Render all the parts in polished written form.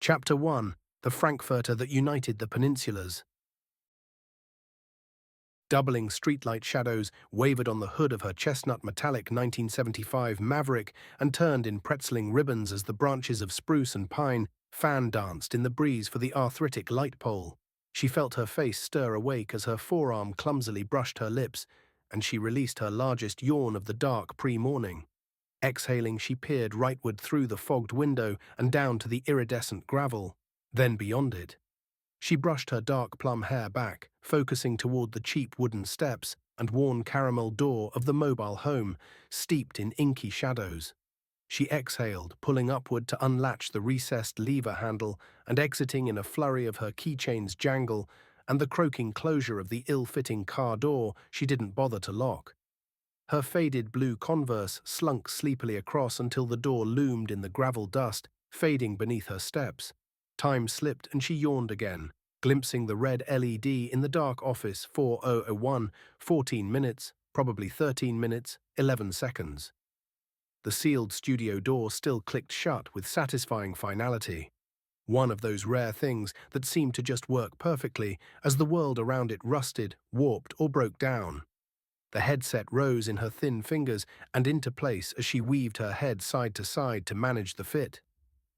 Chapter 1: The Frankfurter that United the Peninsulas. Doubling streetlight shadows wavered on the hood of her chestnut metallic 1975 Maverick and turned in pretzeling ribbons as the branches of spruce and pine fan-danced in the breeze for the arthritic light pole. She felt her face stir awake as her forearm clumsily brushed her lips, and she released her largest yawn of the dark pre-morning. Exhaling, she peered rightward through the fogged window and down to the iridescent gravel, then beyond it. She brushed her dark plum hair back, focusing toward the cheap wooden steps and worn caramel door of the mobile home, steeped in inky shadows. She exhaled, pulling upward to unlatch the recessed lever handle and exiting in a flurry of her keychain's jangle and the croaking closure of the ill-fitting car door she didn't bother to lock. Her faded blue Converse slunk sleepily across until the door loomed in the gravel dust, fading beneath her steps. Time slipped and she yawned again, glimpsing the red LED in the dark office 4001, 14 minutes, probably 13 minutes, 11 seconds. The sealed studio door still clicked shut with satisfying finality. One of those rare things that seemed to just work perfectly as the world around it rusted, warped, or broke down. The headset rose in her thin fingers and into place as she weaved her head side to side to manage the fit.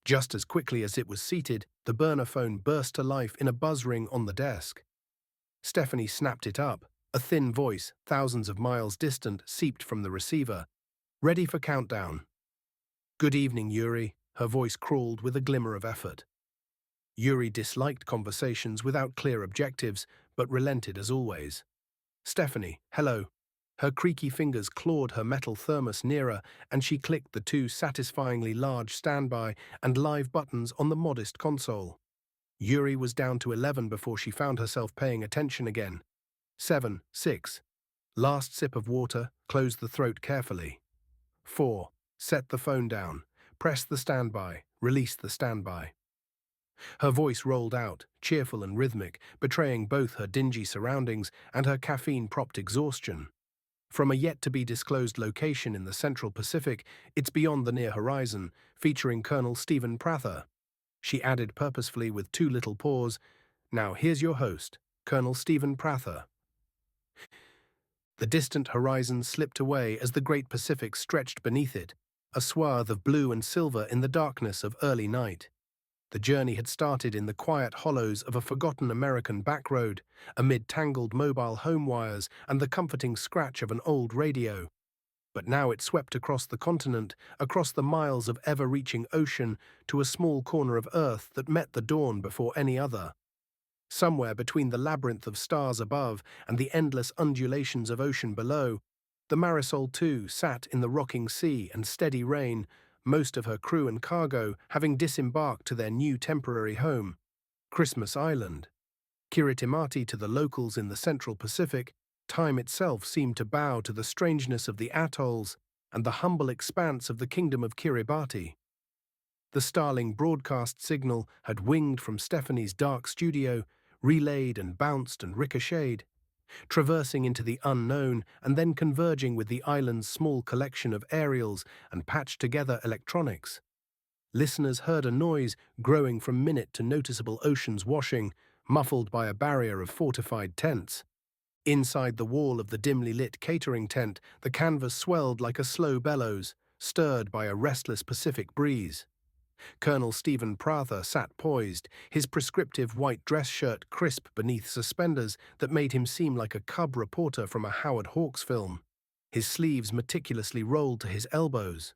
Just as quickly as it was seated, the burner phone burst to life in a buzz ring on the desk. Stephanie snapped it up. A thin voice, thousands of miles distant, seeped from the receiver. Ready for countdown. Good evening, Yuri. Her voice crawled with a glimmer of effort. Yuri disliked conversations without clear objectives, but relented as always. Stephanie, hello. Her creaky fingers clawed her metal thermos nearer, and she clicked the two satisfyingly large standby and live buttons on the modest console. Yuri was down to 11 before she found herself paying attention again. 7, 6. Last sip of water, close the throat carefully. 4. Set the phone down. Press the standby. Release the standby. Her voice rolled out, cheerful and rhythmic, betraying both her dingy surroundings and her caffeine-propped exhaustion. From a yet-to-be-disclosed location in the Central Pacific, it's beyond the near horizon, featuring Colonel Stephen Prather. She added purposefully with two little paws, "Now here's your host, Colonel Stephen Prather." The distant horizon slipped away as the Great Pacific stretched beneath it, a swath of blue and silver in the darkness of early night. The journey had started in the quiet hollows of a forgotten American backroad, amid tangled mobile home wires and the comforting scratch of an old radio. But now it swept across the continent, across the miles of ever-reaching ocean, to a small corner of Earth that met the dawn before any other. Somewhere between the labyrinth of stars above and the endless undulations of ocean below, the Marisol 2 sat in the rocking sea and steady rain, most of her crew and cargo having disembarked to their new temporary home, Christmas Island. Kiritimati to the locals in the Central Pacific, time itself seemed to bow to the strangeness of the atolls and the humble expanse of the kingdom of Kiribati. The starling broadcast signal had winged from Stephanie's dark studio, relayed and bounced and ricocheted, traversing into the unknown and then converging with the island's small collection of aerials and patched-together electronics. Listeners heard a noise growing from minute to noticeable ocean's washing, muffled by a barrier of fortified tents. Inside the wall of the dimly lit catering tent, the canvas swelled like a slow bellows, stirred by a restless Pacific breeze. Colonel Stephen Prather sat poised, his prescriptive white dress shirt crisp beneath suspenders that made him seem like a cub reporter from a Howard Hawks film, his sleeves meticulously rolled to his elbows.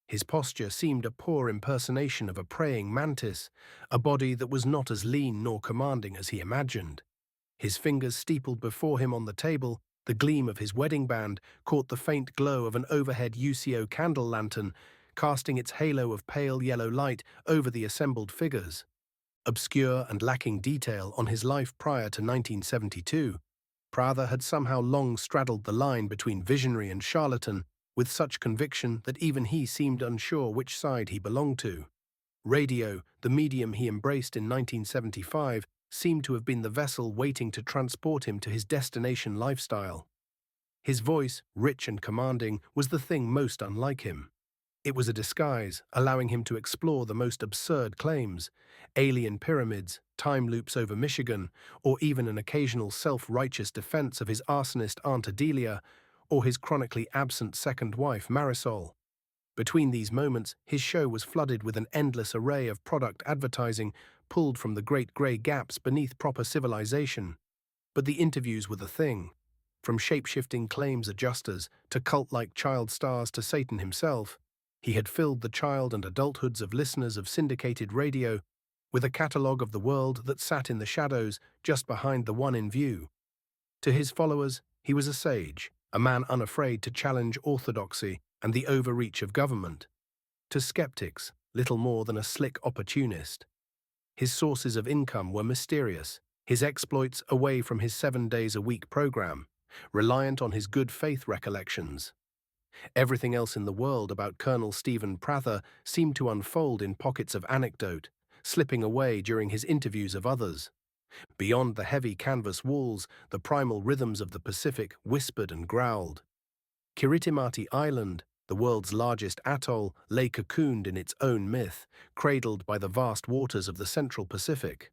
His posture seemed a poor impersonation of a praying mantis, a body that was not as lean nor commanding as he imagined. His fingers steepled before him on the table, the gleam of his wedding band caught the faint glow of an overhead UCO candle lantern, casting its halo of pale yellow light over the assembled figures. Obscure and lacking detail on his life prior to 1972, Prather had somehow long straddled the line between visionary and charlatan with such conviction that even he seemed unsure which side he belonged to. Radio, the medium he embraced in 1975, seemed to have been the vessel waiting to transport him to his destination lifestyle. His voice, rich and commanding, was the thing most unlike him. It was a disguise, allowing him to explore the most absurd claims: alien pyramids, time loops over Michigan, or even an occasional self-righteous defense of his arsonist Aunt Adelia or his chronically absent second wife Marisol. Between these moments, his show was flooded with an endless array of product advertising pulled from the great grey gaps beneath proper civilization. But the interviews were the thing. From shape-shifting claims adjusters to cult-like child stars to Satan himself, he had filled the child and adulthoods of listeners of syndicated radio with a catalogue of the world that sat in the shadows just behind the one in view. To his followers, he was a sage, a man unafraid to challenge orthodoxy and the overreach of government. To skeptics, little more than a slick opportunist. His sources of income were mysterious, his exploits away from his 7 days-a-week program, reliant on his good faith recollections. Everything else in the world about Colonel Stephen Prather seemed to unfold in pockets of anecdote, slipping away during his interviews of others. Beyond the heavy canvas walls, the primal rhythms of the Pacific whispered and growled. Kiritimati Island, the world's largest atoll, lay cocooned in its own myth, cradled by the vast waters of the Central Pacific.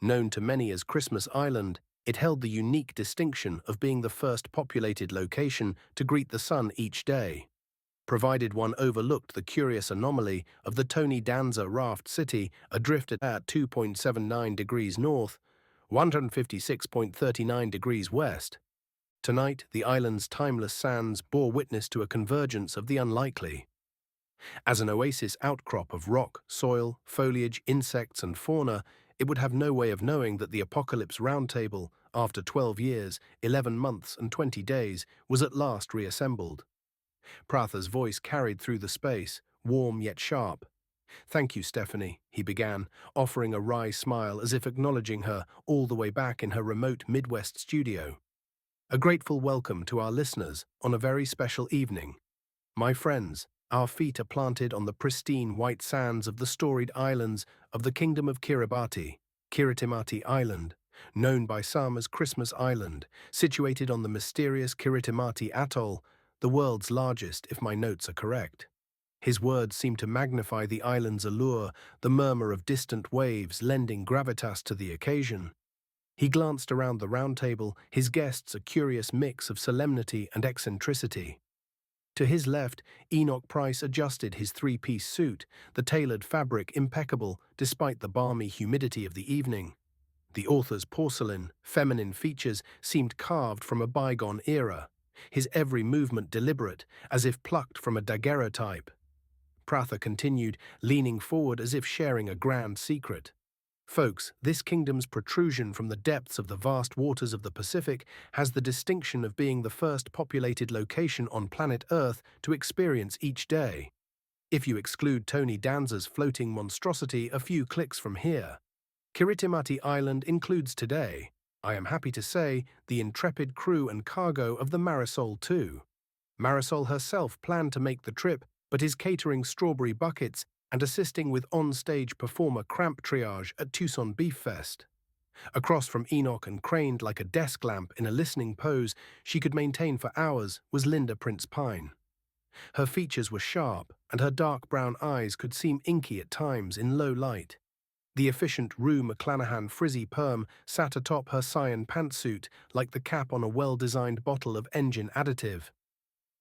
Known to many as Christmas Island, it held the unique distinction of being the first populated location to greet the sun each day. Provided one overlooked the curious anomaly of the Tony Danza Raft City adrift at 2.79 degrees north, 156.39 degrees west. Tonight, the island's timeless sands bore witness to a convergence of the unlikely. As an oasis outcrop of rock, soil, foliage, insects, and fauna, it would have no way of knowing that the Apocalypse Roundtable, after 12 years, 11 months, and 20 days, was at last reassembled. Prather's voice carried through the space, warm yet sharp. "Thank you, Stephanie," he began, offering a wry smile as if acknowledging her all the way back in her remote Midwest studio. "A grateful welcome to our listeners on a very special evening. My friends, our feet are planted on the pristine white sands of the storied islands of the Kingdom of Kiribati, Kiritimati Island, known by some as Christmas Island, situated on the mysterious Kiritimati Atoll, the world's largest, if my notes are correct." His words seemed to magnify the island's allure, the murmur of distant waves lending gravitas to the occasion. He glanced around the round table, his guests a curious mix of solemnity and eccentricity. To his left, Enoch Price adjusted his three-piece suit, the tailored fabric impeccable despite the balmy humidity of the evening. The author's porcelain, feminine features seemed carved from a bygone era, his every movement deliberate, as if plucked from a daguerreotype. Prather continued, leaning forward as if sharing a grand secret. "Folks, this kingdom's protrusion from the depths of the vast waters of the Pacific has the distinction of being the first populated location on planet Earth to experience each day. If you exclude Tony Danza's floating monstrosity a few clicks from here. Kiritimati Island includes today, I am happy to say, the intrepid crew and cargo of the Marisol too. Marisol herself planned to make the trip, but is catering strawberry buckets and assisting with on-stage performer cramp triage at Tucson Beef Fest. Across from Enoch and craned like a desk lamp in a listening pose she could maintain for hours was Linda Prince Pine. Her features were sharp, and her dark brown eyes could seem inky at times in low light. The efficient Rue McClanahan frizzy perm sat atop her cyan pantsuit like the cap on a well-designed bottle of engine additive.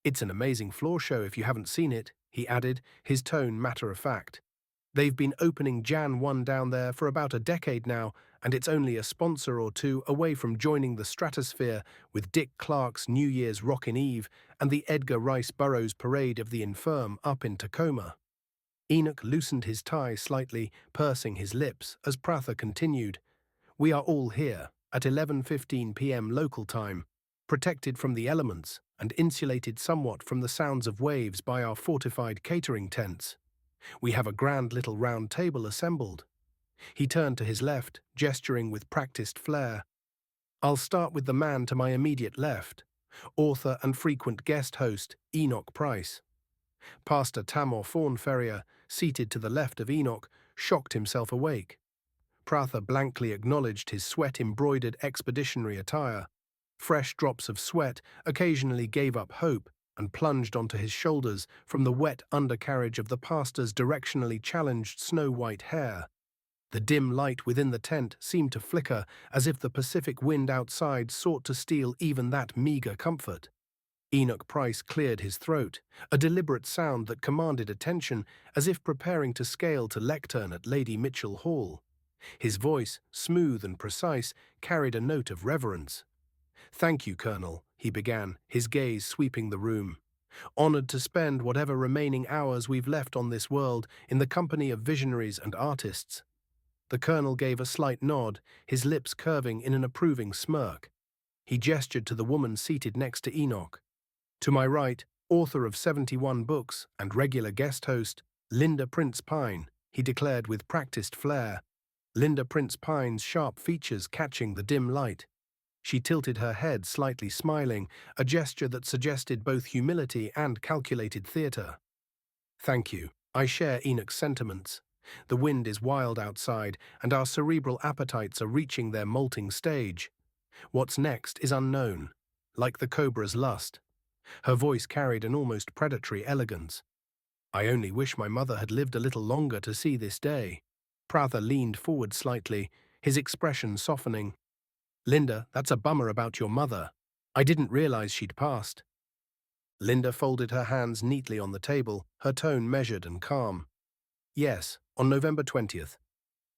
"It's an amazing floor show if you haven't seen it," he added, his tone matter-of-fact. "They've been opening Jan 1 down there for about a decade now, and it's only a sponsor or two away from joining the stratosphere with Dick Clark's New Year's Rockin' Eve and the Edgar Rice Burroughs Parade of the Infirm up in Tacoma." Enoch loosened his tie slightly, pursing his lips, as Prather continued, "We are all here, at 11:15 p.m. local time, protected from the elements and insulated somewhat from the sounds of waves by our fortified catering tents. We have a grand little round table assembled." He turned to his left, gesturing with practiced flair. "I'll start with the man to my immediate left, author and frequent guest host Enoch Price." Pastor Tamor Fawnferrier, seated to the left of Enoch, shocked himself awake. Prather blankly acknowledged his sweat-embroidered expeditionary attire. Fresh drops of sweat occasionally gave up hope, and plunged onto his shoulders from the wet undercarriage of the pastor's directionally challenged snow-white hair. The dim light within the tent seemed to flicker as if the Pacific wind outside sought to steal even that meager comfort. Enoch Price cleared his throat, a deliberate sound that commanded attention as if preparing to scale to lectern at Lady Mitchell Hall. His voice, smooth and precise, carried a note of reverence. "Thank you, Colonel," he began, his gaze sweeping the room. "Honored to spend whatever remaining hours we've left on this world in the company of visionaries and artists." The Colonel gave a slight nod, his lips curving in an approving smirk. He gestured to the woman seated next to Enoch. "To my right, author of 71 books and regular guest host, Linda Prince Pine," he declared with practiced flair. Linda Prince Pine's sharp features catching the dim light. She tilted her head, slightly smiling, a gesture that suggested both humility and calculated theatre. "Thank you. I share Enoch's sentiments. The wind is wild outside, and our cerebral appetites are reaching their molting stage. What's next is unknown, like the cobra's lust." Her voice carried an almost predatory elegance. "I only wish my mother had lived a little longer to see this day." Prather leaned forward slightly, his expression softening. "Linda, that's a bummer about your mother. I didn't realize she'd passed." Linda folded her hands neatly on the table, her tone measured and calm. "Yes, on November 20th.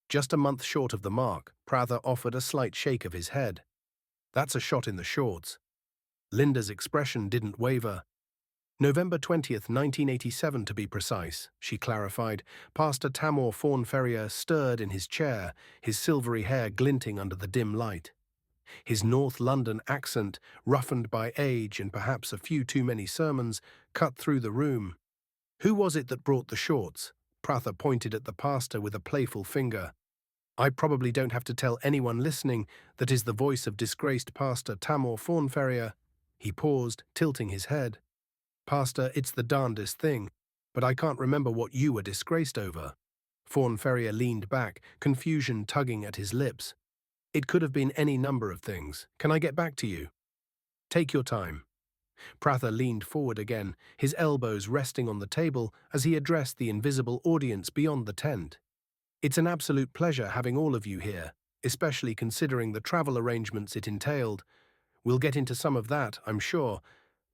Just a month short of the mark." Prather offered a slight shake of his head. "That's a shot in the shorts." Linda's expression didn't waver. "November 20th, 1987 to be precise," she clarified. Pastor Tamor Fawn-Ferrier stirred in his chair, his silvery hair glinting under the dim light. His North London accent, roughened by age and perhaps a few too many sermons, cut through the room. "Who was it that brought the shorts?" Prather pointed at the pastor with a playful finger. "I probably don't have to tell anyone listening that is the voice of disgraced Pastor Tamor Fawn-Ferrier." He paused, tilting his head. "Pastor, it's the darndest thing, but I can't remember what you were disgraced over." Fawn-Ferrier leaned back, confusion tugging at his lips. "It could have been any number of things. Can I get back to you?" "Take your time." Prather leaned forward again, his elbows resting on the table as he addressed the invisible audience beyond the tent. "It's an absolute pleasure having all of you here, especially considering the travel arrangements it entailed. We'll get into some of that, I'm sure,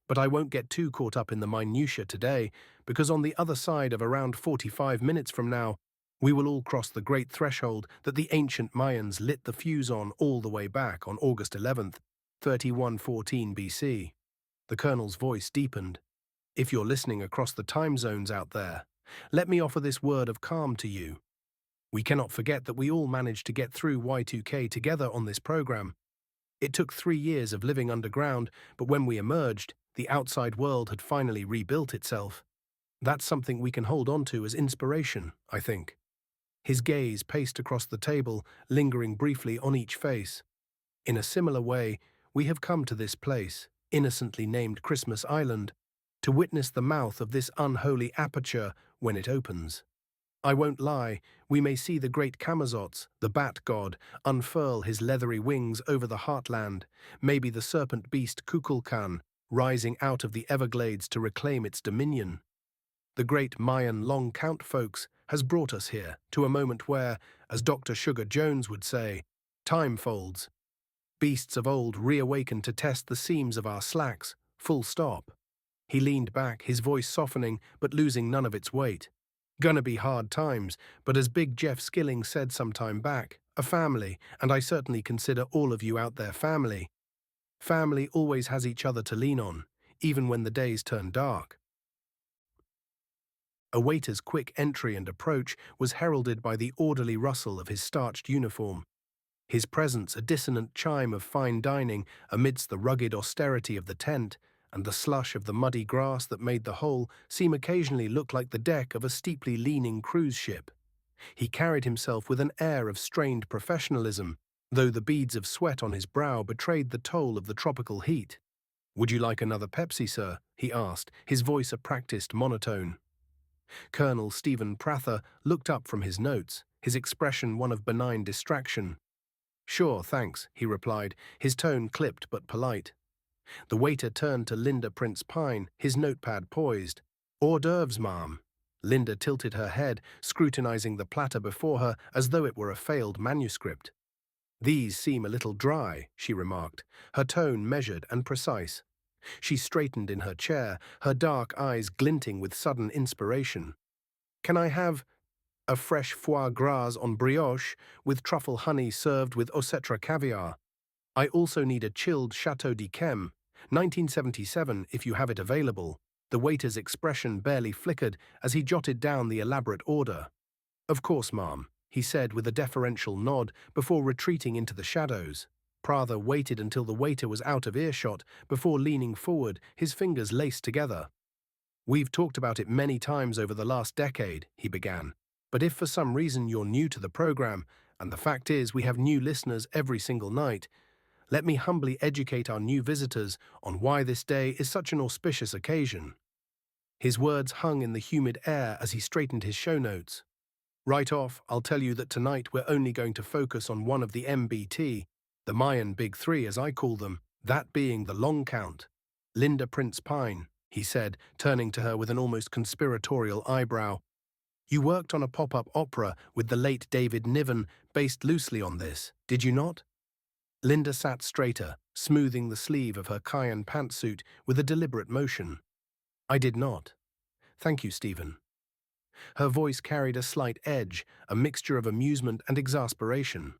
but I won't get too caught up in the minutiae today, because on the other side of around 45 minutes from now, we will all cross the great threshold that the ancient Mayans lit the fuse on all the way back on August 11th, 3114 BC. The Colonel's voice deepened. "If you're listening across the time zones out there, let me offer this word of calm to you. We cannot forget that we all managed to get through Y2K together on this program. It took 3 years of living underground, but when we emerged, the outside world had finally rebuilt itself. That's something we can hold on to as inspiration, I think." His gaze paced across the table, lingering briefly on each face. "In a similar way, we have come to this place, innocently named Christmas Island, to witness the mouth of this unholy aperture when it opens. I won't lie, we may see the great Camazotz, the bat god, unfurl his leathery wings over the heartland, maybe the serpent beast Kukulkan, rising out of the Everglades to reclaim its dominion. The great Mayan long count folks has brought us here to a moment where, as Dr. Sugar Jones would say, time folds. Beasts of old reawaken to test the seams of our slacks, full stop." He leaned back, his voice softening but losing none of its weight. "Gonna be hard times, but as Big Jeff Skilling said some time back, a family, and I certainly consider all of you out there family. Family always has each other to lean on, even when the days turn dark." A waiter's quick entry and approach was heralded by the orderly rustle of his starched uniform. His presence a dissonant chime of fine dining amidst the rugged austerity of the tent and the slush of the muddy grass that made the whole seem occasionally look like the deck of a steeply leaning cruise ship. He carried himself with an air of strained professionalism, though the beads of sweat on his brow betrayed the toll of the tropical heat. "Would you like another Pepsi, sir?" he asked, his voice a practiced monotone. Colonel Stephen Prather looked up from his notes, his expression one of benign distraction. "Sure, thanks," he replied, his tone clipped but polite. The waiter turned to Linda Prince Pine, his notepad poised. Hors d'oeuvres, ma'am. Linda tilted her head, scrutinizing the platter before her as though it were a failed manuscript. These seem a little dry, she remarked, her tone measured and precise. She straightened in her chair, her dark eyes glinting with sudden inspiration. Can I have a fresh foie gras en brioche with truffle honey served with Ocetra caviar? I also need a chilled Chateau d'Yquem, 1977 if you have it available. The waiter's expression barely flickered as he jotted down the elaborate order. Of course, ma'am, he said with a deferential nod before retreating into the shadows. Prather waited until the waiter was out of earshot before leaning forward, his fingers laced together. We've talked about it many times over the last decade, he began. But if for some reason you're new to the program, and the fact is we have new listeners every single night, let me humbly educate our new visitors on why this day is such an auspicious occasion. His words hung in the humid air as he straightened his show notes. Right off, I'll tell you that tonight we're only going to focus on one of the MBT, the Mayan Big Three as I call them, that being the long count. Linda Prince Pine, he said, turning to her with an almost conspiratorial eyebrow. You worked on a pop-up opera with the late David Niven based loosely on this, did you not? Linda sat straighter, smoothing the sleeve of her cayenne pantsuit with a deliberate motion. I did not. Thank you, Stephen. Her voice carried a slight edge, a mixture of amusement and exasperation.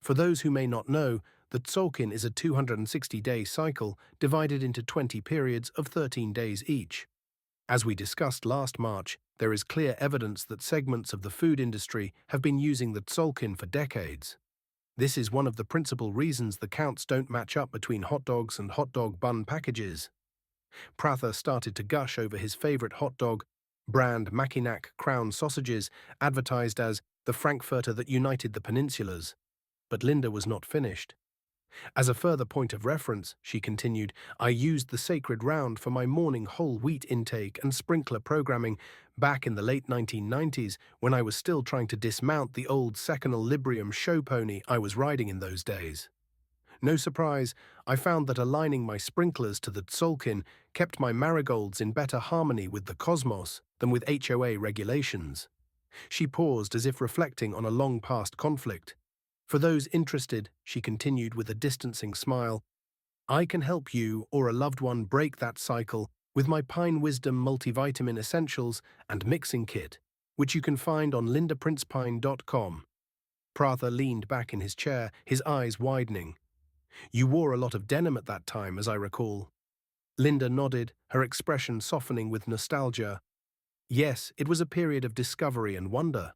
For those who may not know, the Tzolk'in is a 260-day cycle divided into 20 periods of 13 days each. As we discussed last March, there is clear evidence that segments of the food industry have been using the Tzolk'in for decades. This is one of the principal reasons the counts don't match up between hot dogs and hot dog bun packages. Prather started to gush over his favorite hot dog, brand Mackinac Crown sausages, advertised as the Frankfurter that united the Peninsulas. But Linda was not finished. As a further point of reference, she continued, I used the sacred round for my morning whole wheat intake and sprinkler programming back in the late 1990s when I was still trying to dismount the old Seconal Librium show pony I was riding in those days. No surprise, I found that aligning my sprinklers to the Tzolk'in kept my marigolds in better harmony with the cosmos than with HOA regulations. She paused as if reflecting on a long-past conflict. For those interested, she continued with a distancing smile, I can help you or a loved one break that cycle with my Pine Wisdom multivitamin essentials and mixing kit, which you can find on lindaprincepine.com. Prather leaned back in his chair, his eyes widening. You wore a lot of denim at that time, as I recall. Linda nodded, her expression softening with nostalgia. Yes, it was a period of discovery and wonder.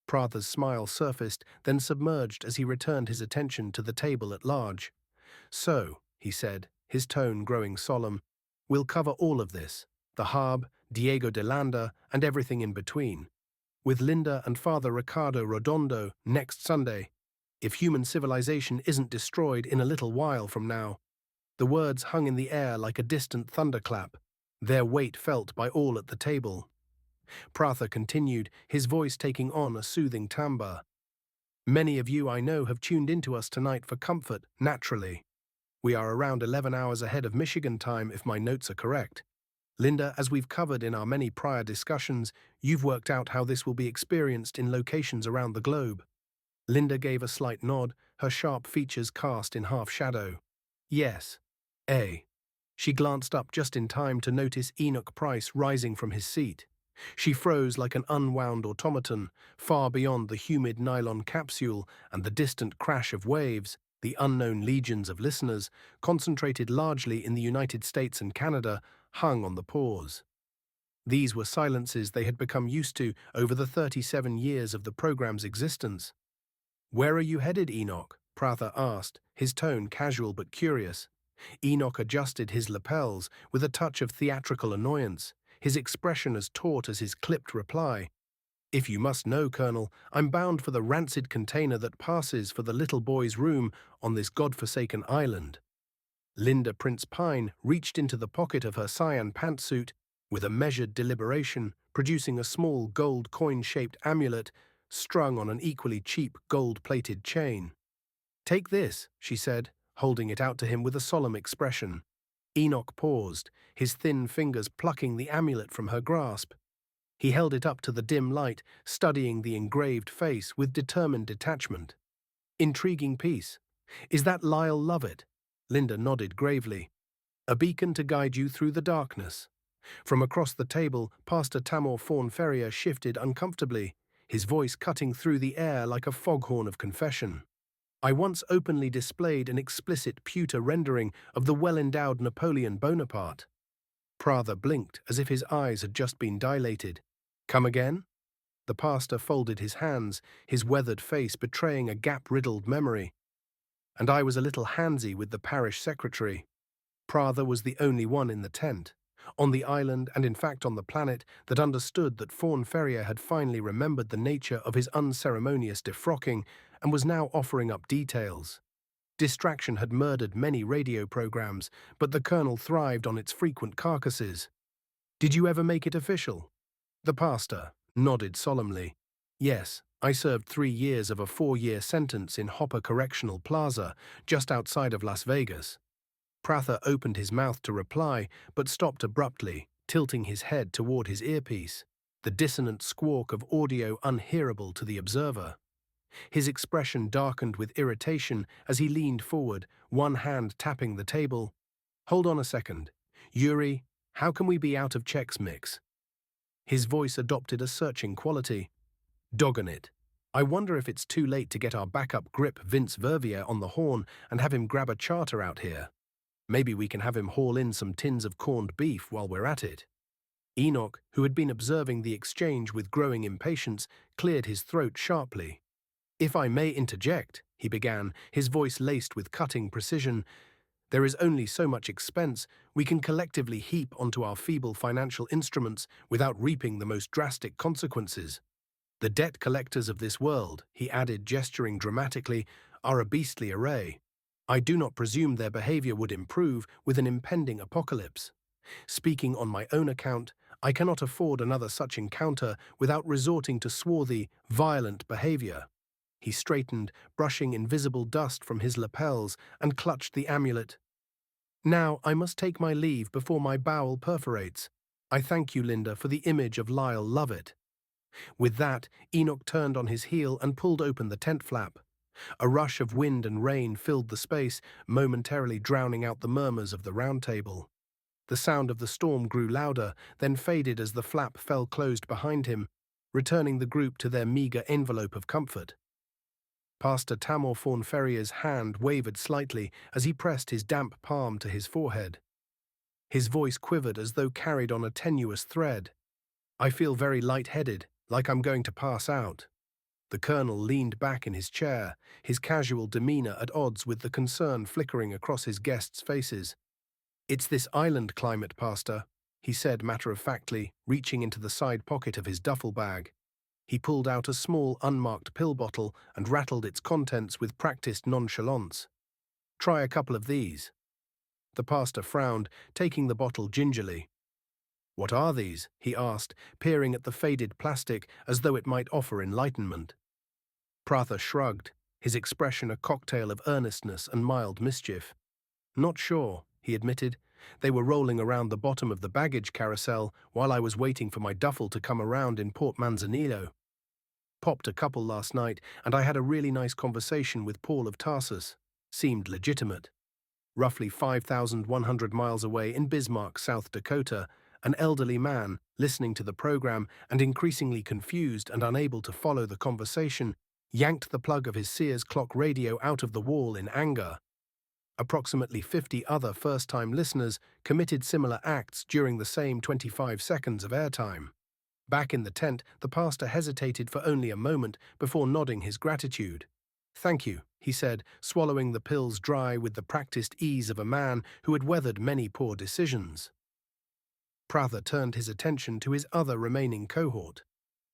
Prather's smile surfaced, then submerged as he returned his attention to the table at large. So, he said, his tone growing solemn, we'll cover all of this, the Harb, Diego de Landa, and everything in between. With Linda and Father Ricardo Rodondo next Sunday, if human civilization isn't destroyed in a little while from now. The words hung in the air like a distant thunderclap, their weight felt by all at the table. Prather continued, his voice taking on a soothing timbre. Many of you I know have tuned into us tonight for comfort, naturally. We are around 11 hours ahead of Michigan time if my notes are correct. Linda, as we've covered in our many prior discussions, you've worked out how this will be experienced in locations around the globe. Linda gave a slight nod, her sharp features cast in half shadow. Yes. She glanced up just in time to notice Enoch Price rising from his seat. She froze like an unwound automaton, far beyond the humid nylon capsule and the distant crash of waves. The unknown legions of listeners, concentrated largely in the United States and Canada, hung on the pause. These were silences they had become used to over the 37 years of the program's existence. Where are you headed, Enoch? Prather asked, his tone casual but curious. Enoch adjusted his lapels with a touch of theatrical annoyance, his expression as taut as his clipped reply. If you must know, Colonel, I'm bound for the rancid container that passes for the little boy's room on this godforsaken island. Linda Prince Pine reached into the pocket of her cyan pantsuit with a measured deliberation, producing a small gold coin-shaped amulet strung on an equally cheap gold-plated chain. Take this, she said, holding it out to him with a solemn expression. Enoch paused, his thin fingers plucking the amulet from her grasp. He held it up to the dim light, studying the engraved face with determined detachment. Intriguing piece. Is that Lyle Lovett? Linda nodded gravely. A beacon to guide you through the darkness. From across the table, Pastor Tamor Fawn Ferrier shifted uncomfortably, his voice cutting through the air like a foghorn of confession. I once openly displayed an explicit pewter rendering of the well-endowed Napoleon Bonaparte. Prather blinked as if his eyes had just been dilated. Come again? The pastor folded his hands, his weathered face betraying a gap-riddled memory. And I was a little handsy with the parish secretary. Prather was the only one in the tent, on the island and in fact on the planet, that understood that Fawn Ferrier had finally remembered the nature of his unceremonious defrocking and was now offering up details. Distraction had murdered many radio programs, but the colonel thrived on its frequent carcasses. Did you ever make it official? The pastor nodded solemnly. Yes, I served 3 years of a 4-year sentence in Hopper Correctional Plaza, just outside of Las Vegas. Prather opened his mouth to reply, but stopped abruptly, tilting his head toward his earpiece, the dissonant squawk of audio unhearable to the observer. His expression darkened with irritation as he leaned forward, one hand tapping the table. Hold on a second. Yuri, how can we be out of Czech's mix? His voice adopted a searching quality. Doggone it. I wonder if it's too late to get our backup grip Vince Vervier on the horn and have him grab a charter out here. Maybe we can have him haul in some tins of corned beef while we're at it. Enoch, who had been observing the exchange with growing impatience, cleared his throat sharply. If I may interject, he began, his voice laced with cutting precision, there is only so much expense we can collectively heap onto our feeble financial instruments without reaping the most drastic consequences. The debt collectors of this world, he added, gesturing dramatically, are a beastly array. I do not presume their behavior would improve with an impending apocalypse. Speaking on my own account, I cannot afford another such encounter without resorting to swarthy, violent behavior. He straightened, brushing invisible dust from his lapels, and clutched the amulet. Now I must take my leave before my bowel perforates. I thank you, Linda, for the image of Lyle Lovett. With that, Enoch turned on his heel and pulled open the tent flap. A rush of wind and rain filled the space, momentarily drowning out the murmurs of the round table. The sound of the storm grew louder, then faded as the flap fell closed behind him, returning the group to their meager envelope of comfort. Pastor Tamor Fawn Ferrier's hand wavered slightly as he pressed his damp palm to his forehead. His voice quivered as though carried on a tenuous thread. I feel very light-headed, like I'm going to pass out. The colonel leaned back in his chair, his casual demeanor at odds with the concern flickering across his guests' faces. It's this island climate, Pastor, he said matter-of-factly, reaching into the side pocket of his duffel bag. He pulled out a small, unmarked pill bottle and rattled its contents with practiced nonchalance. Try a couple of these. The pastor frowned, taking the bottle gingerly. What are these? He asked, peering at the faded plastic as though it might offer enlightenment. Prather shrugged, his expression a cocktail of earnestness and mild mischief. Not sure, he admitted. They were rolling around the bottom of the baggage carousel while I was waiting for my duffel to come around in Port Manzanillo. Popped a couple last night, and I had a really nice conversation with Paul of Tarsus. Seemed legitimate. Roughly 5,100 miles away in Bismarck, South Dakota, an elderly man, listening to the program and increasingly confused and unable to follow the conversation, yanked the plug of his Sears clock radio out of the wall in anger. Approximately 50 other first-time listeners committed similar acts during the same 25 seconds of airtime. Back in the tent, the pastor hesitated for only a moment before nodding his gratitude. Thank you, he said, swallowing the pills dry with the practiced ease of a man who had weathered many poor decisions. Prather turned his attention to his other remaining cohort.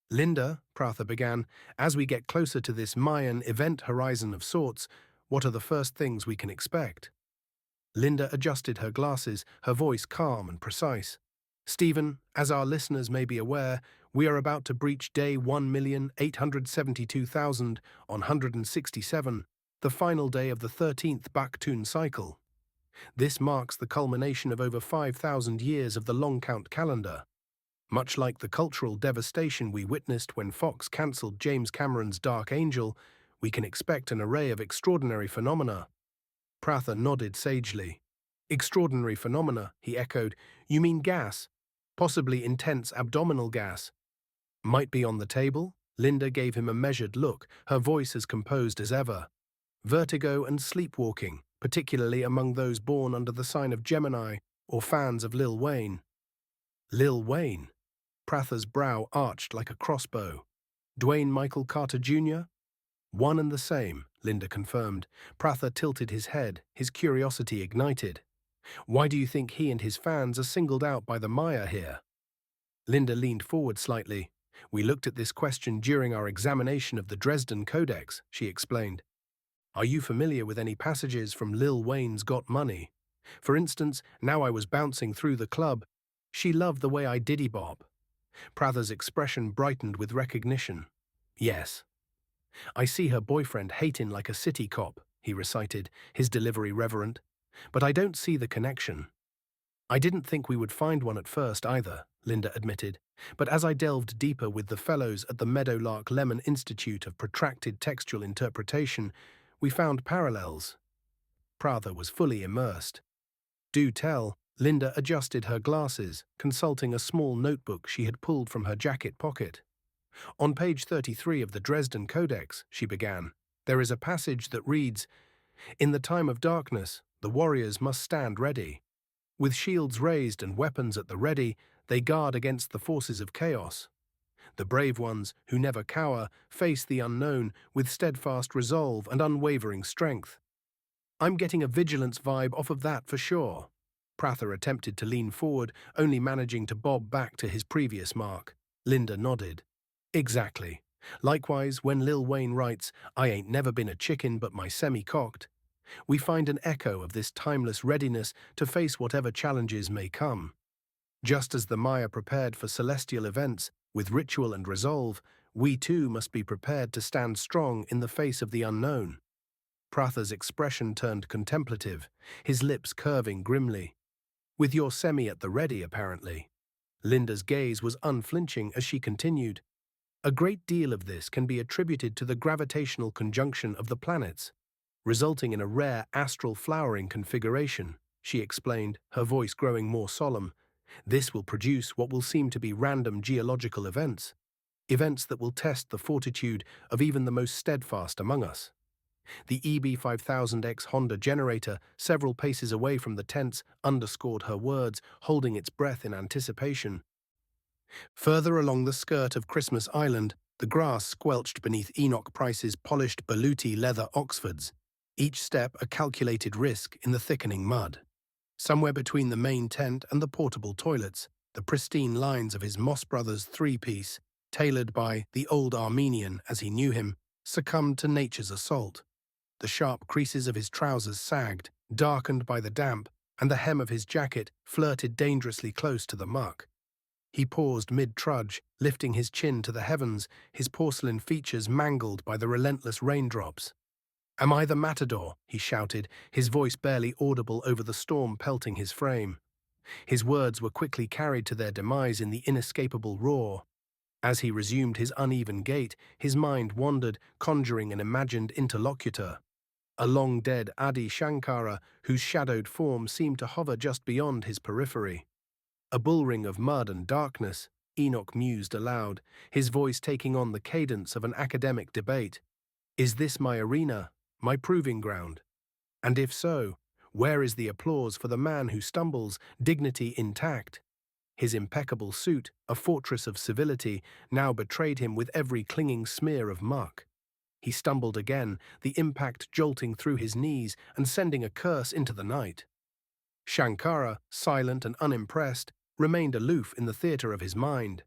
Linda, Prather began, as we get closer to this Mayan event horizon of sorts, what are the first things we can expect? Linda adjusted her glasses, her voice calm and precise. Stephen, as our listeners may be aware, we are about to breach day 1,872,167, the final day of the 13th Baktun cycle. This marks the culmination of over 5,000 years of the long count calendar. Much like the cultural devastation we witnessed when Fox cancelled James Cameron's Dark Angel, we can expect an array of extraordinary phenomena. Prather nodded sagely. Extraordinary phenomena, he echoed. You mean gas? Possibly intense abdominal gas. Might be on the table? Linda gave him a measured look, her voice as composed as ever. Vertigo and sleepwalking, particularly among those born under the sign of Gemini or fans of Lil Wayne. Lil Wayne? Prather's brow arched like a crossbow. Dwayne Michael Carter Jr.? One and the same, Linda confirmed. Prather tilted his head, his curiosity ignited. Why do you think he and his fans are singled out by the Maya here? Linda leaned forward slightly. We looked at this question during our examination of the Dresden Codex, she explained. Are you familiar with any passages from Lil Wayne's Got Money? For instance, now I was bouncing through the club. She loved the way I diddy bop. Prather's expression brightened with recognition. Yes. I see her boyfriend hatin' like a city cop, he recited, his delivery reverent. But I don't see the connection. I didn't think we would find one at first either, Linda admitted, but as I delved deeper with the fellows at the Meadowlark Lemon Institute of Protracted Textual Interpretation, we found parallels. Prather was fully immersed. Do tell, Linda adjusted her glasses, consulting a small notebook she had pulled from her jacket pocket. On page 33 of the Dresden Codex, she began, there is a passage that reads, In the time of darkness, the warriors must stand ready. With shields raised and weapons at the ready, they guard against the forces of chaos. The brave ones, who never cower, face the unknown with steadfast resolve and unwavering strength. I'm getting a vigilance vibe off of that for sure. Prather attempted to lean forward, only managing to bob back to his previous mark. Linda nodded. Exactly. Likewise, when Lil Wayne writes, I ain't never been a chicken but my semi-cocked, we find an echo of this timeless readiness to face whatever challenges may come. Just as the Maya prepared for celestial events with ritual and resolve, we too must be prepared to stand strong in the face of the unknown. Prather's expression turned contemplative, his lips curving grimly. With your semi at the ready, apparently. Linda's gaze was unflinching as she continued. A great deal of this can be attributed to the gravitational conjunction of the planets, resulting in a rare astral flowering configuration, she explained, her voice growing more solemn. This will produce what will seem to be random geological events that will test the fortitude of even the most steadfast among us. The EB5000X Honda generator, several paces away from the tents, underscored her words, holding its breath in anticipation. Further along the skirt of Christmas Island, the grass squelched beneath Enoch Price's polished Baluti leather Oxfords, each step a calculated risk in the thickening mud. Somewhere between the main tent and the portable toilets, the pristine lines of his Moss Brothers three-piece, tailored by the old Armenian as he knew him, succumbed to nature's assault. The sharp creases of his trousers sagged, darkened by the damp, and the hem of his jacket flirted dangerously close to the muck. He paused mid-trudge, lifting his chin to the heavens, his porcelain features mangled by the relentless raindrops. Am I the matador? He shouted, his voice barely audible over the storm pelting his frame. His words were quickly carried to their demise in the inescapable roar. As he resumed his uneven gait, his mind wandered, conjuring an imagined interlocutor. A long-dead Adi Shankara, whose shadowed form seemed to hover just beyond his periphery. A bullring of mud and darkness, Enoch mused aloud, his voice taking on the cadence of an academic debate. Is this my arena, my proving ground? And if so, where is the applause for the man who stumbles, dignity intact? His impeccable suit, a fortress of civility, now betrayed him with every clinging smear of muck. He stumbled again, the impact jolting through his knees and sending a curse into the night. Shankara, silent and unimpressed, remained aloof in the theatre of his mind.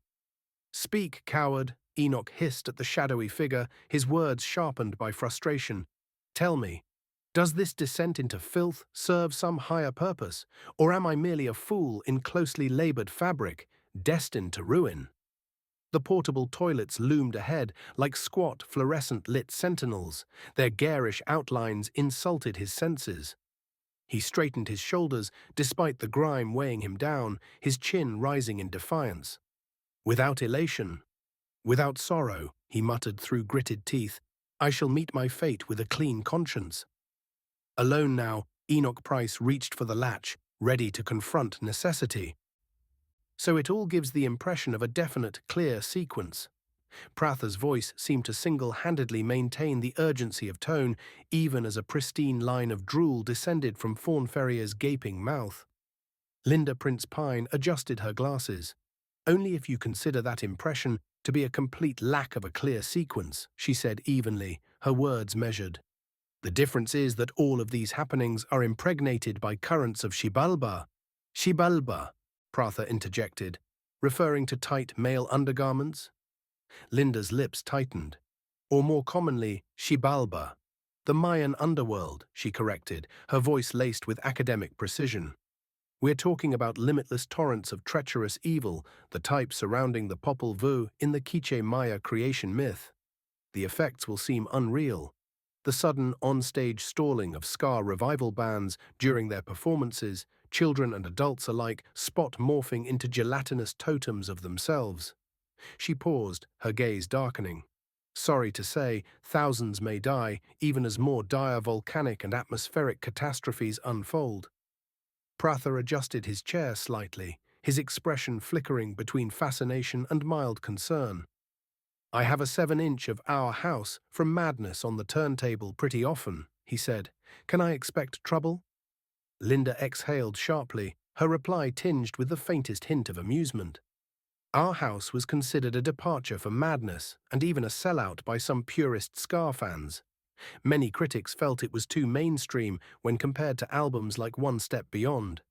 Speak, coward, Enoch hissed at the shadowy figure, his words sharpened by frustration. Tell me, does this descent into filth serve some higher purpose, or am I merely a fool in closely labored fabric, destined to ruin? The portable toilets loomed ahead like squat, fluorescent-lit sentinels. Their garish outlines insulted his senses. He straightened his shoulders, despite the grime weighing him down, his chin rising in defiance. Without elation, without sorrow, he muttered through gritted teeth, I shall meet my fate with a clean conscience. Alone now, Enoch Price reached for the latch, ready to confront necessity. So it all gives the impression of a definite, clear sequence. Prather's voice seemed to single-handedly maintain the urgency of tone, even as a pristine line of drool descended from Fawn Ferrier's gaping mouth. Linda Prince Pine adjusted her glasses. Only if you consider that impression to be a complete lack of a clear sequence, she said evenly, her words measured. The difference is that all of these happenings are impregnated by currents of shibalba. Shibalba, Prather interjected, referring to tight male undergarments. Linda's lips tightened. Or more commonly, shibalba. The Mayan underworld, she corrected, her voice laced with academic precision. We're talking about limitless torrents of treacherous evil, the type surrounding the Popol Vuh in the Quiche Maya creation myth. The effects will seem unreal. The sudden on-stage stalling of ska revival bands during their performances, children and adults alike spot morphing into gelatinous totems of themselves. She paused, her gaze darkening. Sorry to say, thousands may die, even as more dire volcanic and atmospheric catastrophes unfold. Prather adjusted his chair slightly, his expression flickering between fascination and mild concern. I have a 7-inch of Our House from Madness on the turntable pretty often, he said. Can I expect trouble? Linda exhaled sharply, her reply tinged with the faintest hint of amusement. Our House was considered a departure for Madness and even a sellout by some purist ska fans. Many critics felt it was too mainstream when compared to albums like One Step Beyond.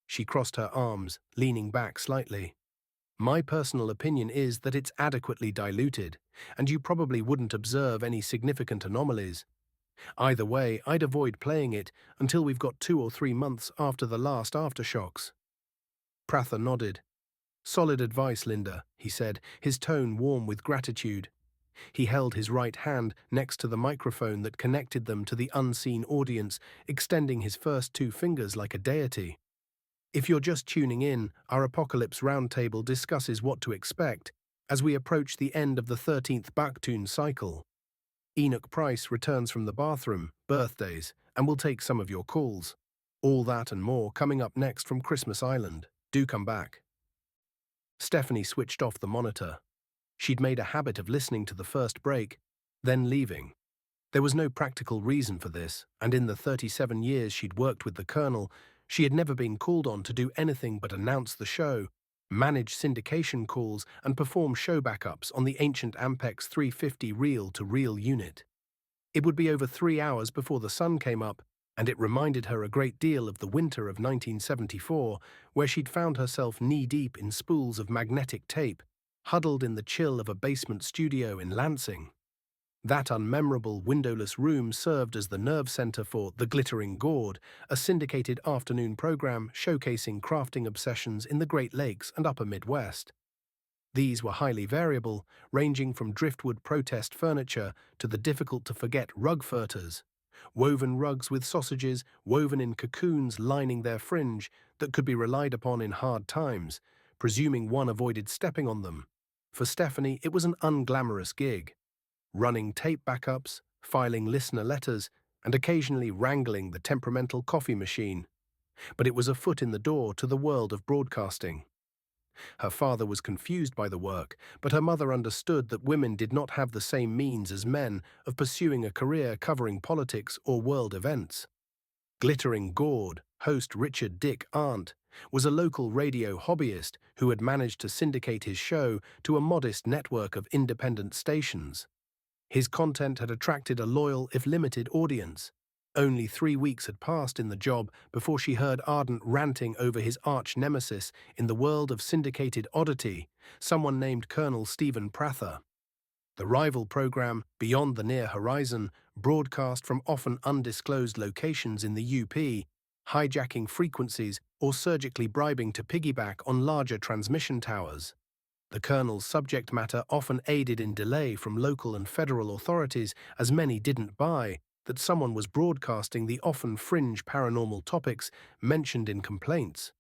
She crossed her arms, leaning back slightly. My personal opinion is that it's adequately diluted, and you probably wouldn't observe any significant anomalies. Either way, I'd avoid playing it until we've got 2 or 3 months after the last aftershocks. Prather nodded. Solid advice, Linda, he said, his tone warm with gratitude. He held his right hand next to the microphone that connected them to the unseen audience, extending his first 2 fingers like a deity. If you're just tuning in, our Apocalypse Roundtable discusses what to expect as we approach the end of the 13th Bakhtun cycle. Enoch Price returns from the bathroom, birthdays, and will take some of your calls. All that and more coming up next from Christmas Island. Do come back. Stephanie switched off the monitor. She'd made a habit of listening to the first break, then leaving. There was no practical reason for this, and in the 37 years she'd worked with the Colonel, she had never been called on to do anything but announce the show, manage syndication calls, and perform show backups on the ancient Ampex 350 reel-to-reel unit. It would be over 3 hours before the sun came up, and it reminded her a great deal of the winter of 1974, where she'd found herself knee-deep in spools of magnetic tape, huddled in the chill of a basement studio in Lansing. That unmemorable windowless room served as the nerve center for The Glittering Gourd, a syndicated afternoon program showcasing crafting obsessions in the Great Lakes and Upper Midwest. These were highly variable, ranging from driftwood protest furniture to the difficult-to-forget rugfurters, woven rugs with sausages woven in cocoons lining their fringe that could be relied upon in hard times, presuming one avoided stepping on them. For Stephanie, it was an unglamorous gig. Running tape backups, filing listener letters, and occasionally wrangling the temperamental coffee machine. But it was a foot in the door to the world of broadcasting. Her father was confused by the work, but her mother understood that women did not have the same means as men of pursuing a career covering politics or world events. Glittering Gourd, host Richard Dick Arndt, was a local radio hobbyist who had managed to syndicate his show to a modest network of independent stations. His content had attracted a loyal, if limited, audience. Only 3 weeks had passed in the job before she heard Arndt ranting over his arch-nemesis in the world of syndicated oddity, someone named Colonel Stephen Prather. The rival program, Beyond the Near Horizon, broadcast from often undisclosed locations in the UP, hijacking frequencies or surgically bribing to piggyback on larger transmission towers. The Colonel's subject matter often aided in delay from local and federal authorities, as many didn't buy, that someone was broadcasting the often fringe paranormal topics mentioned in complaints.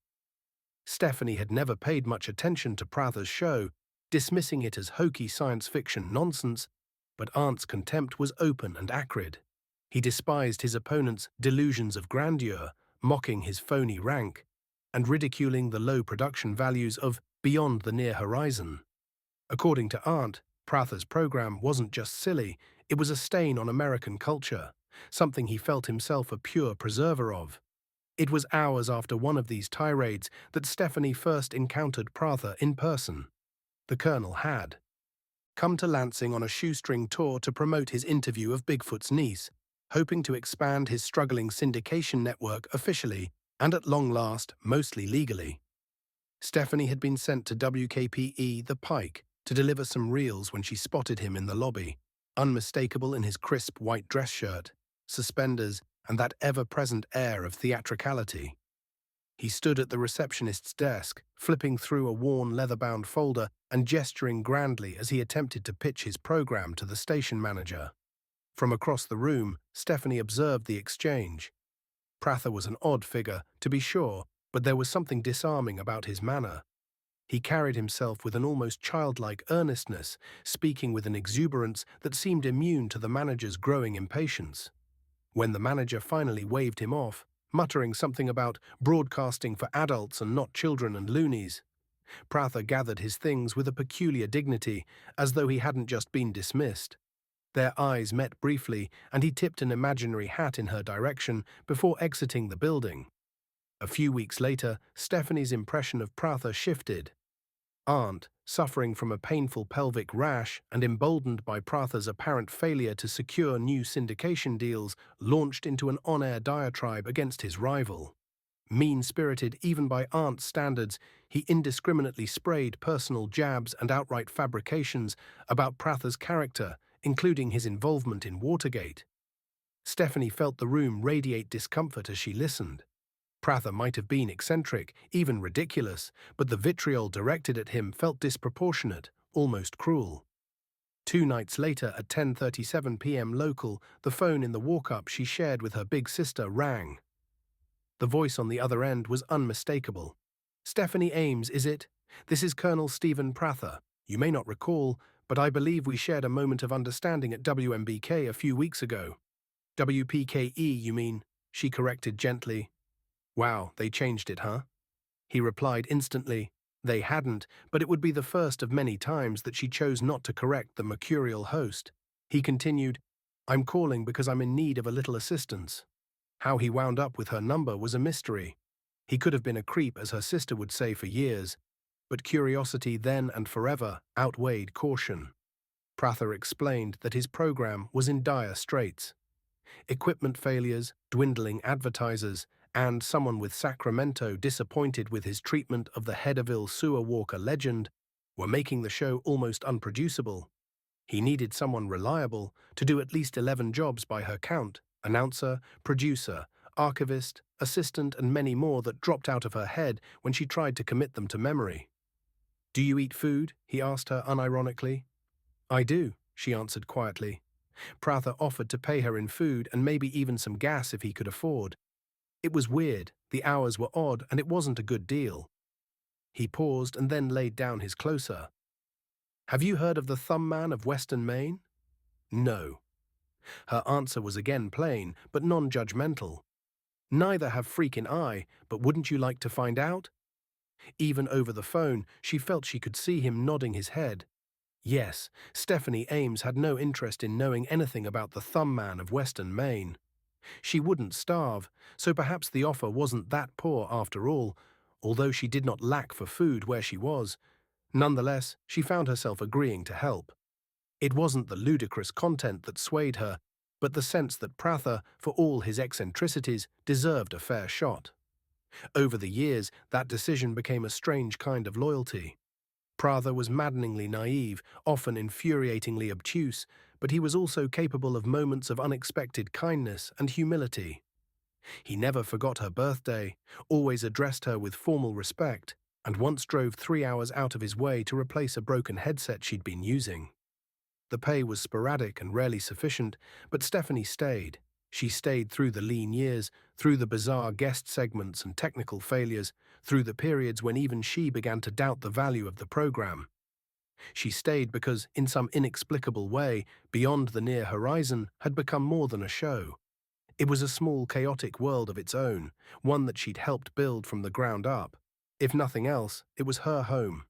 Stephanie had never paid much attention to Prather's show, dismissing it as hokey science fiction nonsense, but Arndt's contempt was open and acrid. He despised his opponent's delusions of grandeur, mocking his phony rank, and ridiculing the low production values of Beyond the Near Horizon. According to Arndt, Prather's program wasn't just silly, it was a stain on American culture, something he felt himself a pure preserver of. It was hours after one of these tirades that Stephanie first encountered Prather in person. The Colonel had come to Lansing on a shoestring tour to promote his interview of Bigfoot's niece, hoping to expand his struggling syndication network officially and at long last, mostly legally. Stephanie had been sent to WKPE The Pike to deliver some reels when she spotted him in the lobby, unmistakable in his crisp white dress shirt, suspenders, and that ever-present air of theatricality. He stood at the receptionist's desk, flipping through a worn leather-bound folder and gesturing grandly as he attempted to pitch his program to the station manager. From across the room, Stephanie observed the exchange. Prather was an odd figure, to be sure, but there was something disarming about his manner. He carried himself with an almost childlike earnestness, speaking with an exuberance that seemed immune to the manager's growing impatience. When the manager finally waved him off, muttering something about broadcasting for adults and not children and loonies, Prather gathered his things with a peculiar dignity, as though he hadn't just been dismissed. Their eyes met briefly, and he tipped an imaginary hat in her direction before exiting the building. A few weeks later, Stephanie's impression of Prather shifted. Arndt, suffering from a painful pelvic rash and emboldened by Prather's apparent failure to secure new syndication deals, launched into an on-air diatribe against his rival. Mean-spirited even by Arndt's standards, he indiscriminately sprayed personal jabs and outright fabrications about Prather's character, including his involvement in Watergate. Stephanie felt the room radiate discomfort as she listened. Prather might have been eccentric, even ridiculous, but the vitriol directed at him felt disproportionate, almost cruel. 2 nights later at 10:37 p.m. local, the phone in the walk-up she shared with her big sister rang. The voice on the other end was unmistakable. "Stephanie Ames, is it? This is Colonel Stephen Prather. You may not recall, but I believe we shared a moment of understanding at WMBK a few weeks ago." "WPKE, you mean," she corrected gently. "Wow, they changed it, huh?" He replied instantly. They hadn't, but it would be the first of many times that she chose not to correct the mercurial host. He continued, "I'm calling because I'm in need of a little assistance." How he wound up with her number was a mystery. He could have been a creep, as her sister would say, for years, but curiosity then and forever outweighed caution. Prather explained that his program was in dire straits. Equipment failures, dwindling advertisers, and someone with Sacramento disappointed with his treatment of the Headerville sewer walker legend were making the show almost unproducible. He needed someone reliable to do at least 11 jobs by her count: announcer, producer, archivist, assistant, and many more that dropped out of her head when she tried to commit them to memory. "Do you eat food?" he asked her unironically. "I do," she answered quietly. Prather offered to pay her in food and maybe even some gas if he could afford. It was weird, the hours were odd, and it wasn't a good deal. He paused and then laid down his closer. "Have you heard of the Thumb Man of Western Maine?" "No." Her answer was again plain, but non-judgmental. "Neither have Freak and I, but wouldn't you like to find out?" Even over the phone, she felt she could see him nodding his head. Yes, Stephanie Ames had no interest in knowing anything about the Thumb Man of Western Maine. She wouldn't starve, so perhaps the offer wasn't that poor after all, although she did not lack for food where she was. Nonetheless, she found herself agreeing to help. It wasn't the ludicrous content that swayed her, but the sense that Prather, for all his eccentricities, deserved a fair shot. Over the years, that decision became a strange kind of loyalty. Prather was maddeningly naive, often infuriatingly obtuse, but he was also capable of moments of unexpected kindness and humility. He never forgot her birthday, always addressed her with formal respect, and once drove 3 hours out of his way to replace a broken headset she'd been using. The pay was sporadic and rarely sufficient, but Stephanie stayed. She stayed through the lean years, through the bizarre guest segments and technical failures, through the periods when even she began to doubt the value of the program. She stayed because, in some inexplicable way, Beyond the Near Horizon had become more than a show. It was a small, chaotic world of its own, one that she'd helped build from the ground up. If nothing else, it was her home.